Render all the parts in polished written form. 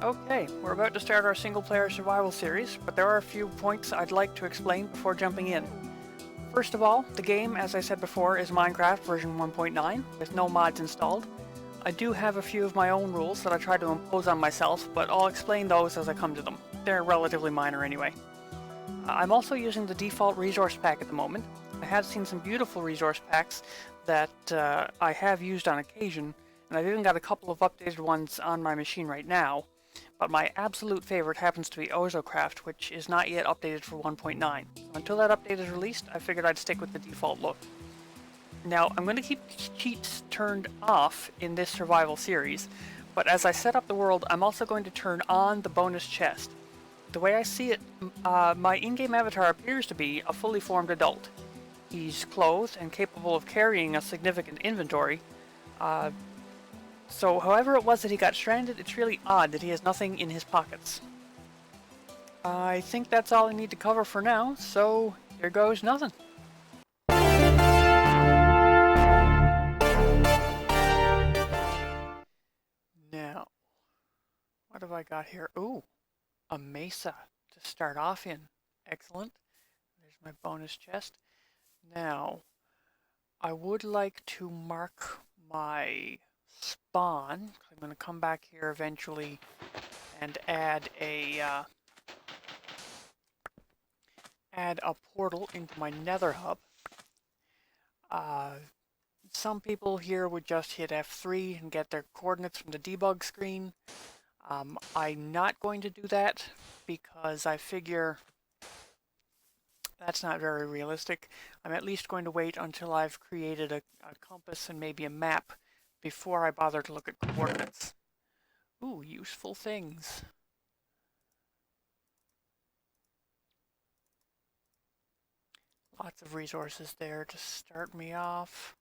Okay, we're about to start our single-player survival series, but there are a few points I'd like to explain before jumping in. First of all, the game, as I said before, is Minecraft version 1.9 with no mods installed. I do have a few of my own rules that I try to impose on myself, but I'll explain those as I come to them. They're relatively minor anyway. I'm also using the default resource pack at the moment. I have seen some beautiful resource packs that I have used on occasion, and I've even got a couple of updated ones on my machine right now. But my absolute favorite happens to be Ozocraft, which is not yet updated for 1.9. So until that update is released, I figured I'd stick with the default look. Now, I'm going to keep cheats turned off in this survival series, but as I set up the world, I'm also going to turn on the bonus chest. The way I see it, my in-game avatar appears to be a fully formed adult. He's clothed and capable of carrying a significant inventory. So however it was that he got stranded, it's really odd that he has nothing in his pockets. I think that's all I need to cover for now, so here goes nothing. Now, what have I got here? Ooh, a mesa to start off in. Excellent. There's my bonus chest. Now, I would like to mark my spawn. I'm going to come back here eventually and add a portal into my nether hub. Some people here would just hit F3 and get their coordinates from the debug screen. I'm not going to do that because I figure that's not very realistic. I'm at least going to wait until I've created a compass and maybe a map before I bother to look at coordinates. Ooh, useful things. Lots of resources there to start me off.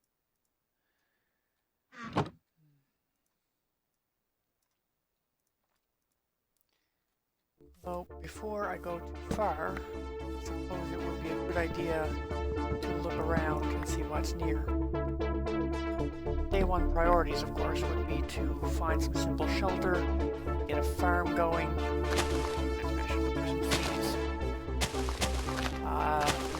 Though, before I go too far, I suppose it would be a good idea to look around and see what's near. Day one priorities, of course, would be to find some simple shelter, get a farm going, especially for some seeds.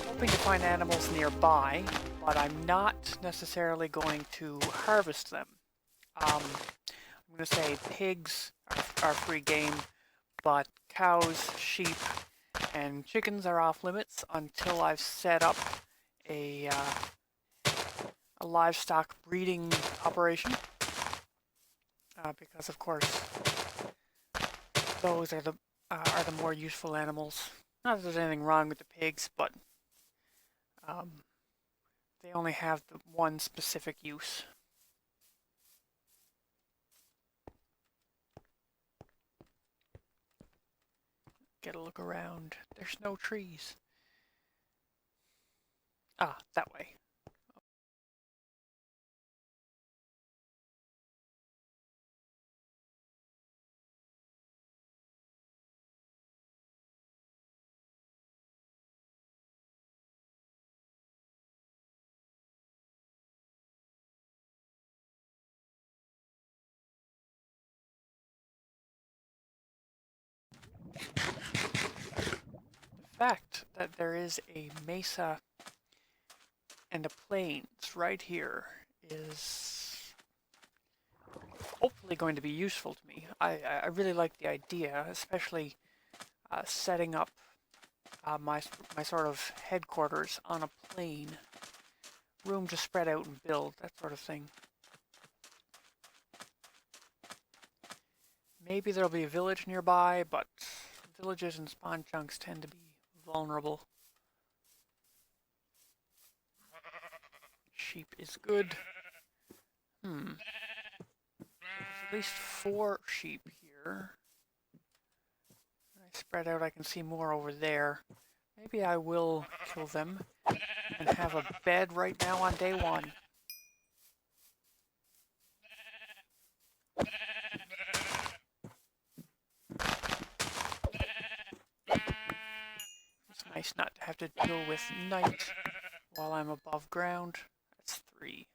Hoping to find animals nearby, but I'm not necessarily going to harvest them. I'm going to say pigs are free game, but cows, sheep, and chickens are off limits until I've set up a livestock breeding operation. Because of course those are the more useful animals. Not that there's anything wrong with the pigs, but they only have the one specific use. Get a look around. There's no trees. Ah, that way. The fact that there is a mesa and a plains right here is hopefully going to be useful to me. I really like the idea, especially setting up my sort of headquarters on a plain. Room to spread out and build, that sort of thing. Maybe there'll be a village nearby, but villages and spawn chunks tend to be vulnerable. Sheep is good. There's at least 4 sheep here. I spread out, I can see more over there. Maybe I will kill them and have a bed right now on day 1. It's nice not to have to deal with night while I'm above ground. That's 3.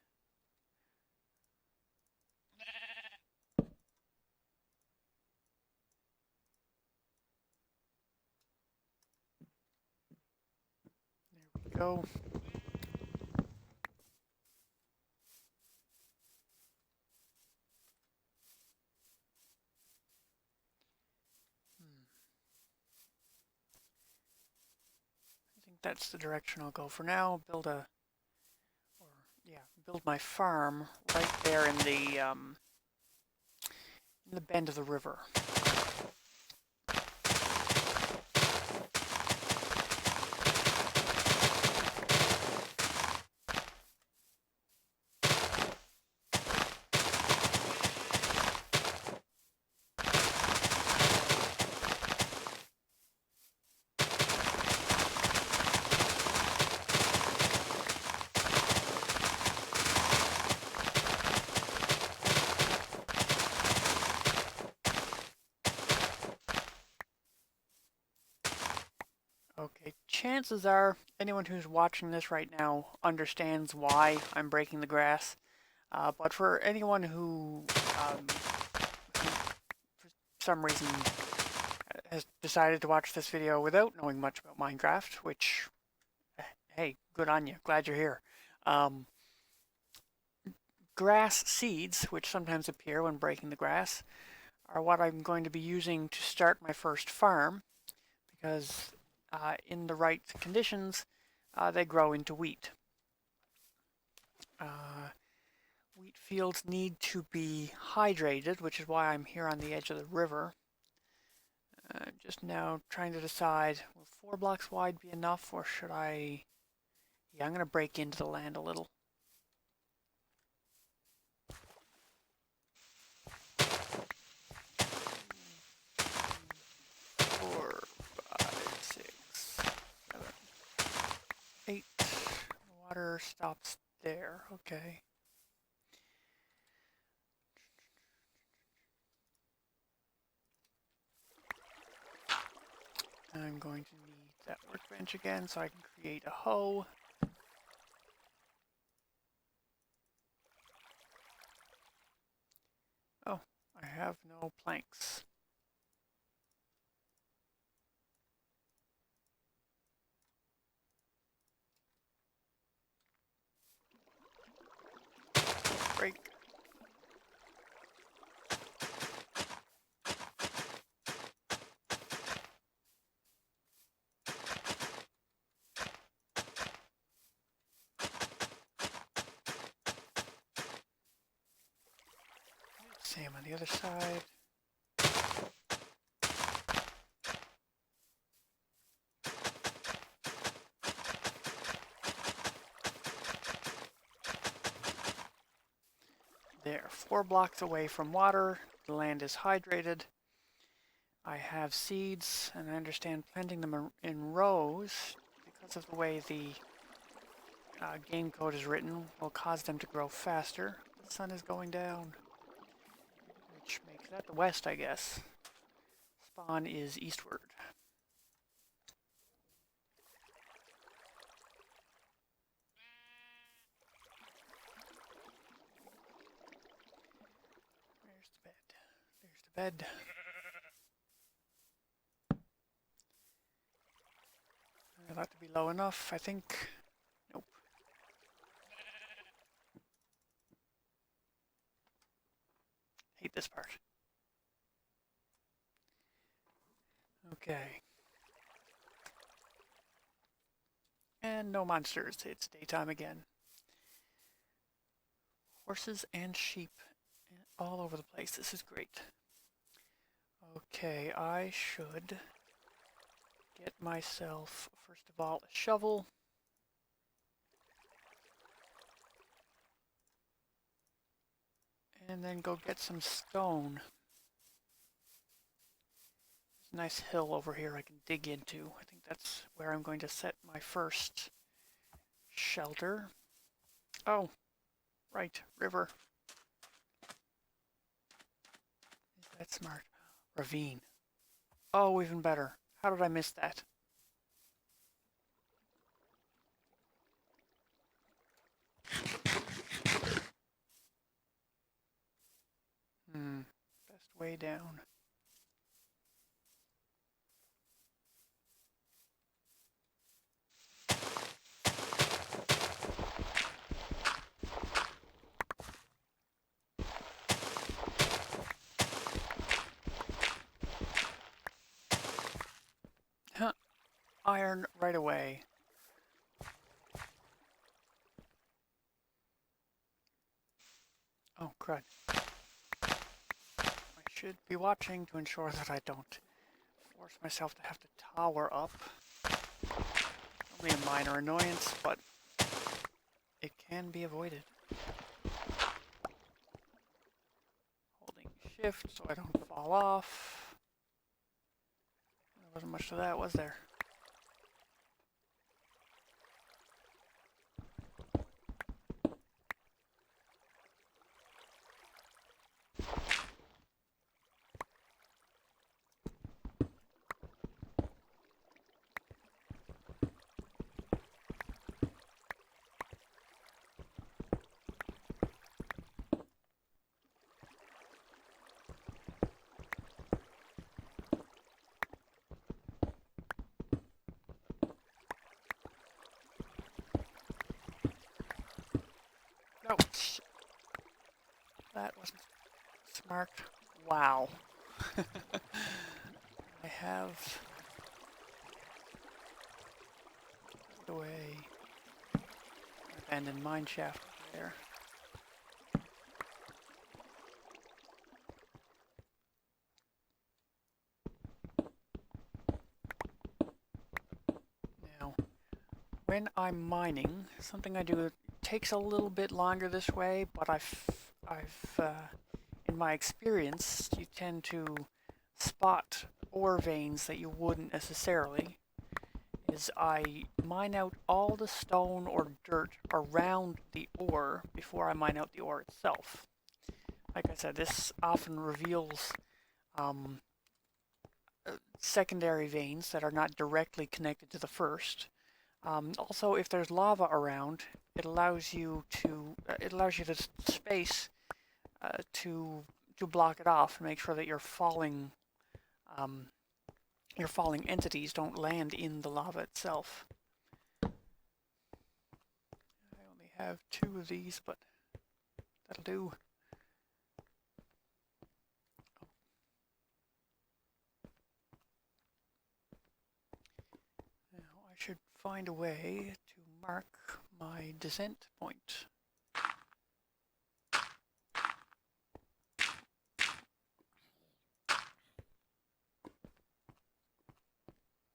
go. I think that's the direction I'll go for now. Build my farm right there in the bend of the river. Okay, chances are anyone who's watching this right now understands why I'm breaking the grass. But for anyone who, for some reason, has decided to watch this video without knowing much about Minecraft, which, hey, good on you. Glad you're here. Um, grass seeds, which sometimes appear when breaking the grass, are what I'm going to be using to start my first farm, because in the right conditions, they grow into wheat. Wheat fields need to be hydrated, which is why I'm here on the edge of the river. Just now trying to decide, will 4 blocks wide be enough, or should I... Yeah, I'm going to break into the land a little. 4, 5, 6, 7, 8. Water stops there. Okay. I'm going to need that workbench again so I can create a hoe. Oh, I have no planks. Break. Same on the other side. There, 4 blocks away from water. The land is hydrated. I have seeds, and I understand planting them in rows, because of the way the game code is written, will cause them to grow faster. The sun is going down, which makes that the west, I guess. Spawn is eastward. There's the bed. There's the bed. That to be low enough, I think. Nope. Hate this part. Okay. And no monsters. It's daytime again. Horses and sheep all over the place. This is great. Okay, I should get myself, first of all, a shovel. And then go get some stone. There's a nice hill over here I can dig into. I think that's where I'm going to set my first shelter. Oh, right, river. Is that smart? Ravine. Oh, even better. How did I miss that? Best way down. iron right away. Oh, crud. I should be watching to ensure that I don't force myself to have to tower up. Only a minor annoyance, but it can be avoided. Holding shift so I don't fall off. There wasn't much to that, was there? No, that wasn't smart. Wow. I have put away abandoned mine shaft there. Now, when I'm mining, something I do takes a little bit longer this way, but in my experience, you tend to spot ore veins that you wouldn't necessarily. Is I mine out all the stone or dirt around the ore before I mine out the ore itself. Like I said, this often reveals secondary veins that are not directly connected to the first. Also, if there's lava around, it allows you to space to block it off and make sure that your falling entities don't land in the lava itself. I only have 2 of these, but that'll do. Now I should find a way to mark my descent point.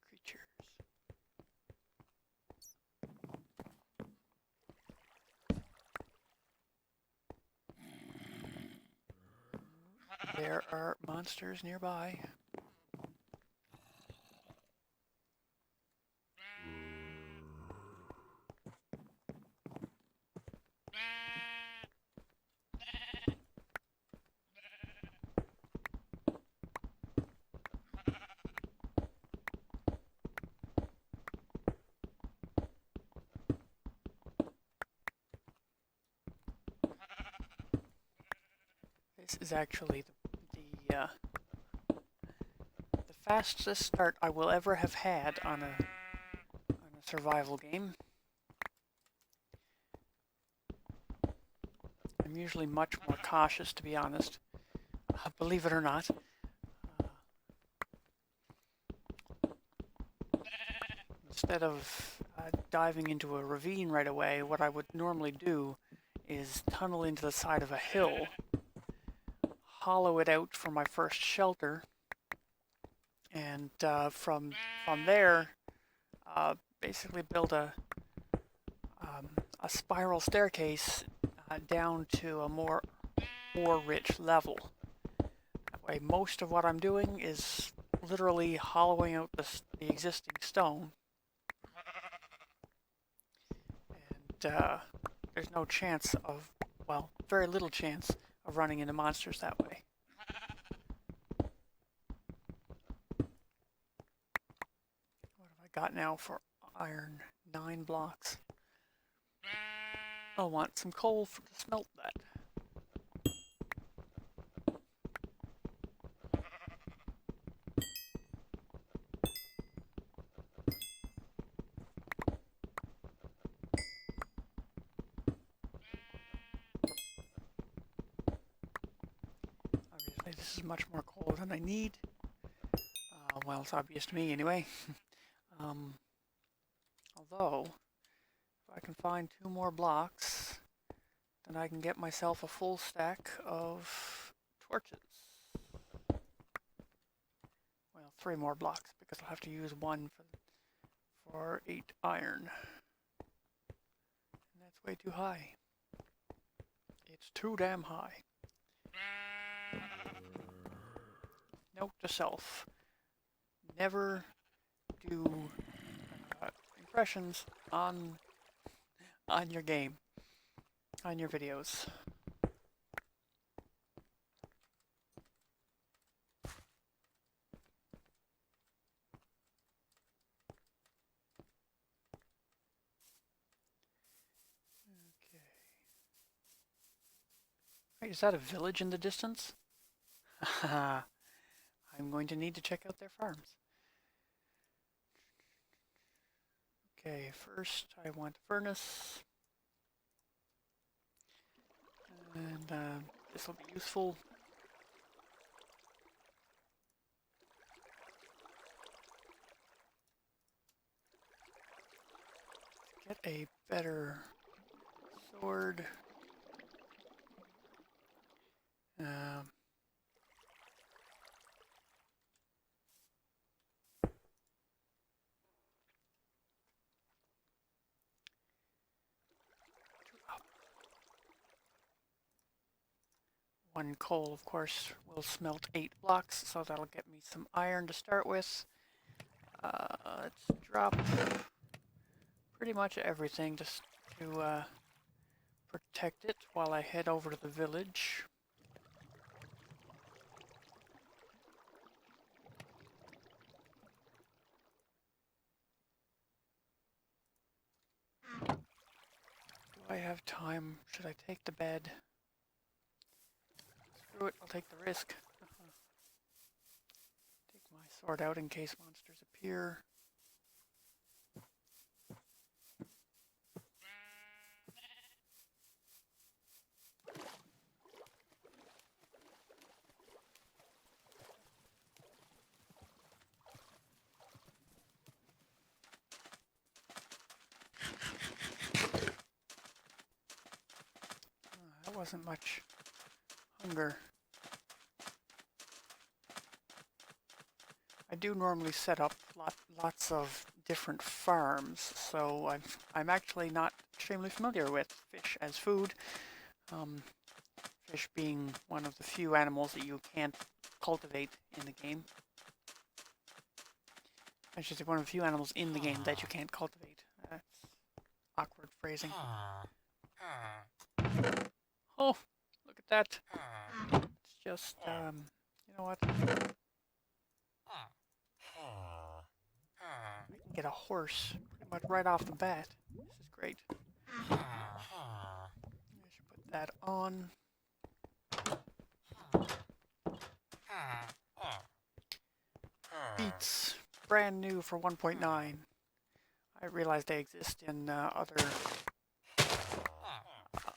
Creatures. There are monsters nearby. This is actually the fastest start I will ever have had on a survival game. I'm usually much more cautious, to be honest. Believe it or not. Instead of diving into a ravine right away, what I would normally do is tunnel into the side of a hill, hollow it out for my first shelter, and from there, basically build a spiral staircase down to a more ore-rich level. That way, most of what I'm doing is literally hollowing out the existing stone, and there's no chance of, well, very little chance of running into monsters that way. What have I got now for iron? 9 blocks. I'll want some coal to smelt that. Obviously, this is much more coal than I need. Well, it's obvious to me anyway. Although, if I can find 2 more blocks, then I can get myself a full stack of torches. Well, 3 more blocks, because I'll have to use 1 for 8 iron. And that's way too high. It's too damn high. Note to self. Never do impressions on your game, on your videos. Okay. Wait, is that a village in the distance? Haha. I'm going to need to check out their farms. Okay, first I want a furnace. And this will be useful. Get a better sword. One coal, of course, will smelt 8 blocks, so that'll get me some iron to start with. Let's drop pretty much everything just to protect it while I head over to the village. Do I have time? Should I take the bed? Screw it, I'll take the risk. Take my sword out in case monsters appear. That wasn't much hunger. I do normally set up lots of different farms, so I'm actually not extremely familiar with fish as food. Fish being one of the few animals that you can't cultivate in the game. I should say one of the few animals in the game that you can't cultivate. That's awkward phrasing. Oh, look at that. It's just, you know what? I can get a horse pretty much right off the bat. This is great. I should put that on. Beets, brand new for 1.9. I realize they exist in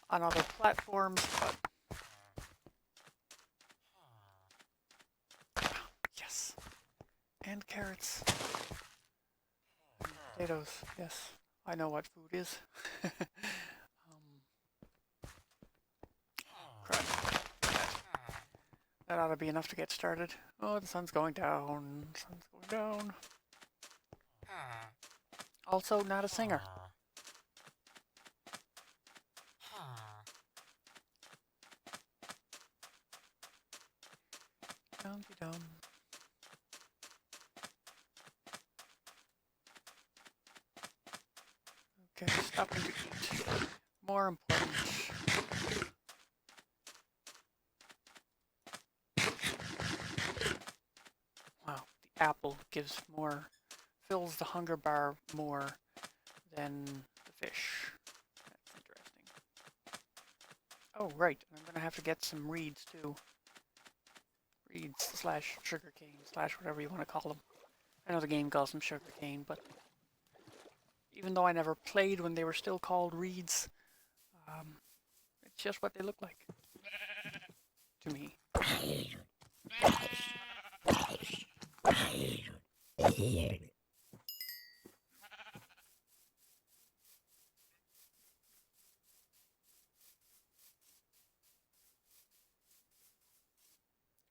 on other platforms, but yes. And carrots. And potatoes, yes. I know what food is. Crap. That ought to be enough to get started. Oh, the sun's going down. The sun's going down. Also, not a singer. Dum-de-dum. Okay, stopping to eat. More important. Wow, the apple gives more, fills the hunger bar more than the fish. That's interesting. Oh, right, I'm gonna have to get some reeds too. Reeds slash sugarcane slash whatever you want to call them. I know the game calls them sugarcane, but even though I never played when they were still called reeds, it's just what they look like to me.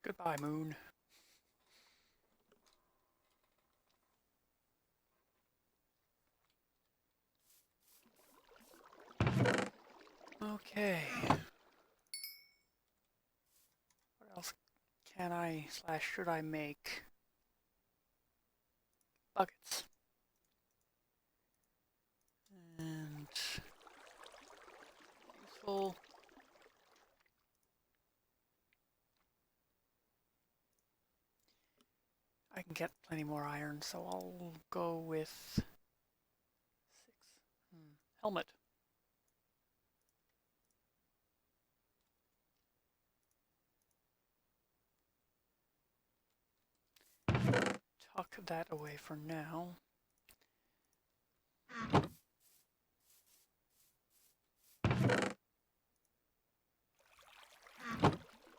Goodbye, moon. Okay. What else can I / should I make? Buckets. And useful. I can get plenty more iron, so I'll go with 6. Helmet. Tuck that away for now.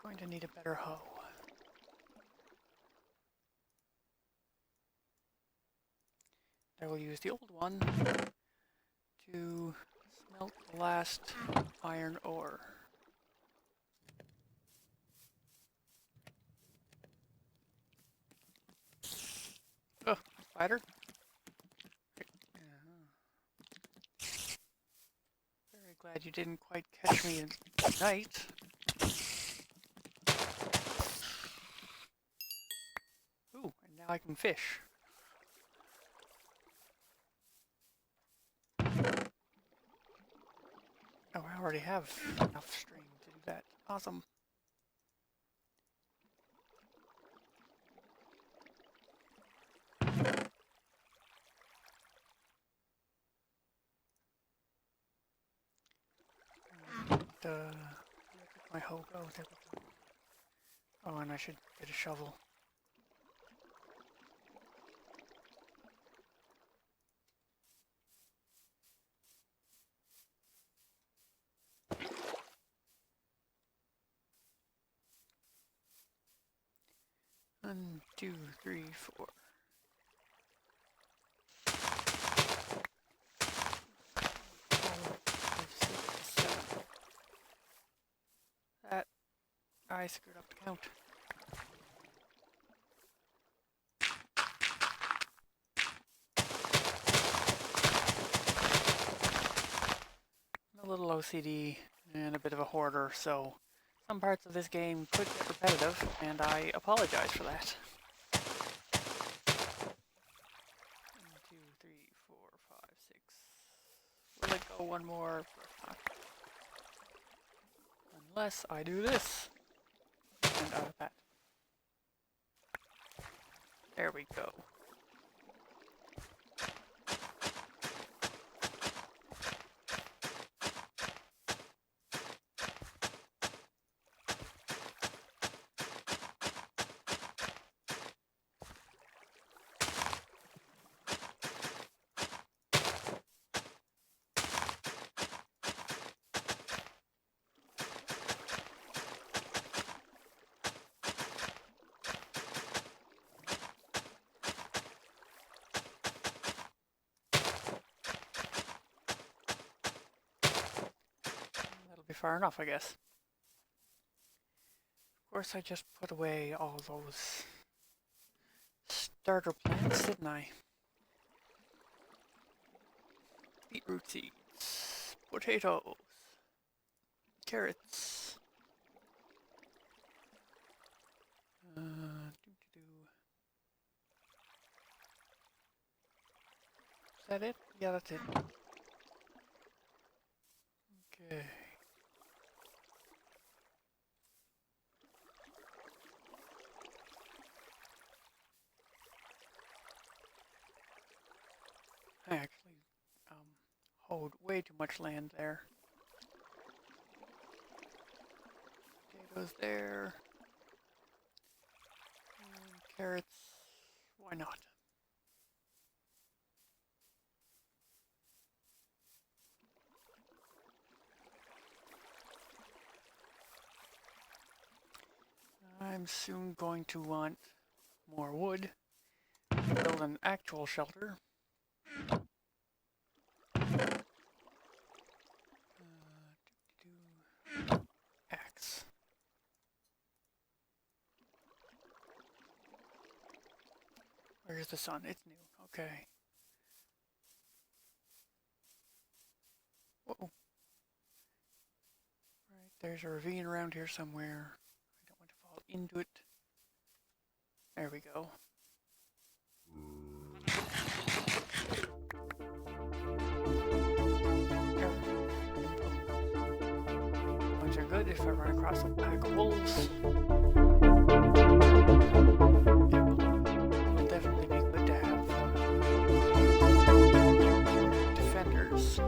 Going to need a better hoe. I will use the old one to smelt the last iron ore. Oh, spider. Very glad you didn't quite catch me at night. Ooh, and now I can fish. Oh, I already have enough string to do that. Awesome. Where did my hoe go? There we go. Oh, and I should get a shovel. One, two, three, four. That I screwed up the count. I'm a little OCD and a bit of a hoarder, so some parts of this game could get repetitive, and I apologize for that. 1, 2, 3, 4, 5, 6. Will it go one more? Unless I do this. And that. There we go. That'll be far enough, I guess. Of course, I just put away all those starter plants, didn't I? Beetroot seeds, potatoes, carrots. Is that it? Yeah, that's it. Okay. I actually hoed way too much land there. Potatoes there. And carrots. Why not? I'm soon going to want more wood. Build an actual shelter. Axe. Where's the sun? It's noon. Okay. Whoa. Right, there's a ravine around here somewhere. I don't want to fall into it. There we go. Things are good if I run across a pack of wolves. It will definitely be good to have defenders. I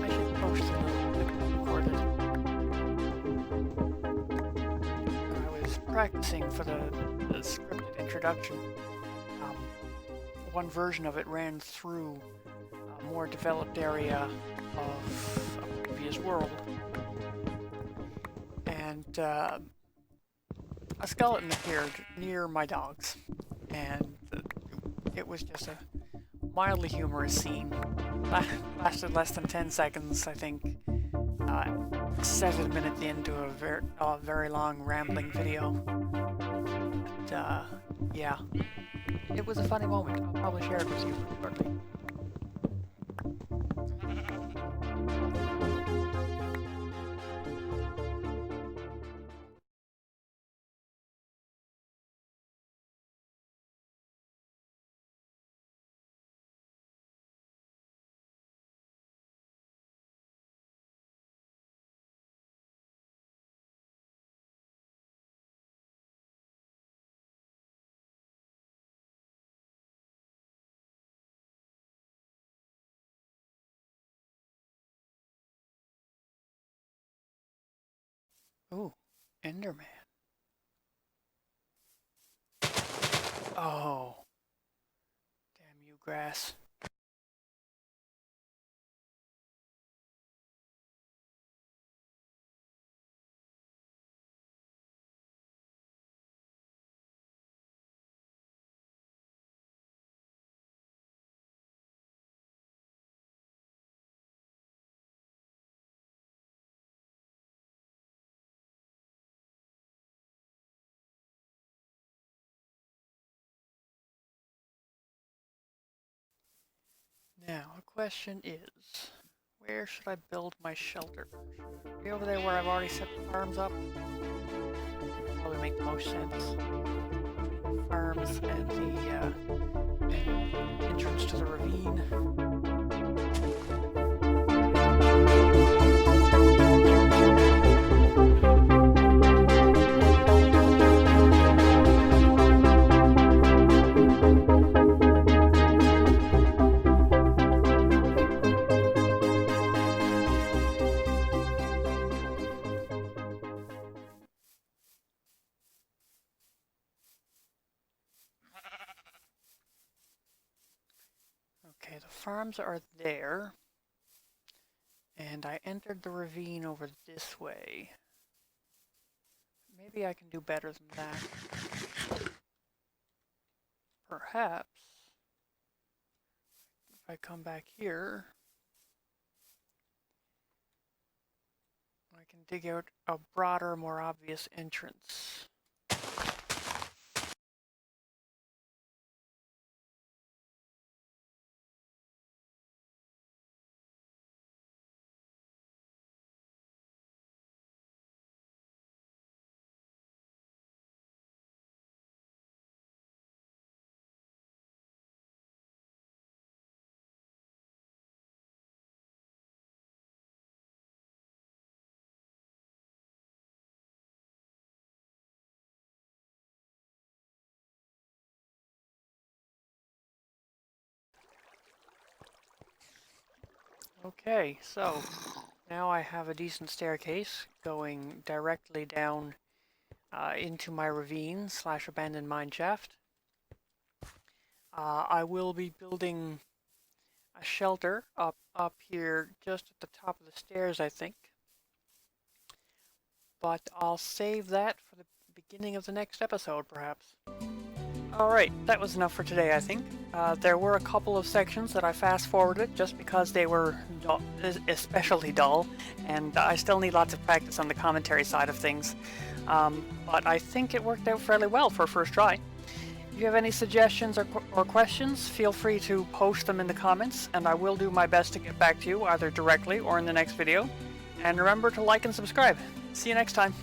should post the recorded. When I was practicing for the scripted introduction, one version of it ran through a more developed area of a previous world. And a skeleton appeared near my dogs. And it was just a mildly humorous scene. Lasted less than 10 seconds, I think. 7 minutes into a very long rambling video. But, yeah. It was a funny moment. I'll probably share it with you shortly. Ooh, Enderman. Oh. Damn you, grass. Now, the question is, where should I build my shelter? Should it be over there where I've already set the farms up? Probably make the most sense. Farms and the entrance to the ravine. Okay, the farms are there, and I entered the ravine over this way. Maybe I can do better than that. Perhaps, if I come back here, I can dig out a broader, more obvious entrance. Okay, so now I have a decent staircase going directly down into my ravine / abandoned mine shaft. I will be building a shelter up here just at the top of the stairs, I think. But I'll save that for the beginning of the next episode, perhaps. Alright, that was enough for today, I think. There were a couple of sections that I fast-forwarded just because they were especially dull, and I still need lots of practice on the commentary side of things. But I think it worked out fairly well for a first try. If you have any suggestions or questions, feel free to post them in the comments, and I will do my best to get back to you either directly or in the next video. And remember to like and subscribe. See you next time.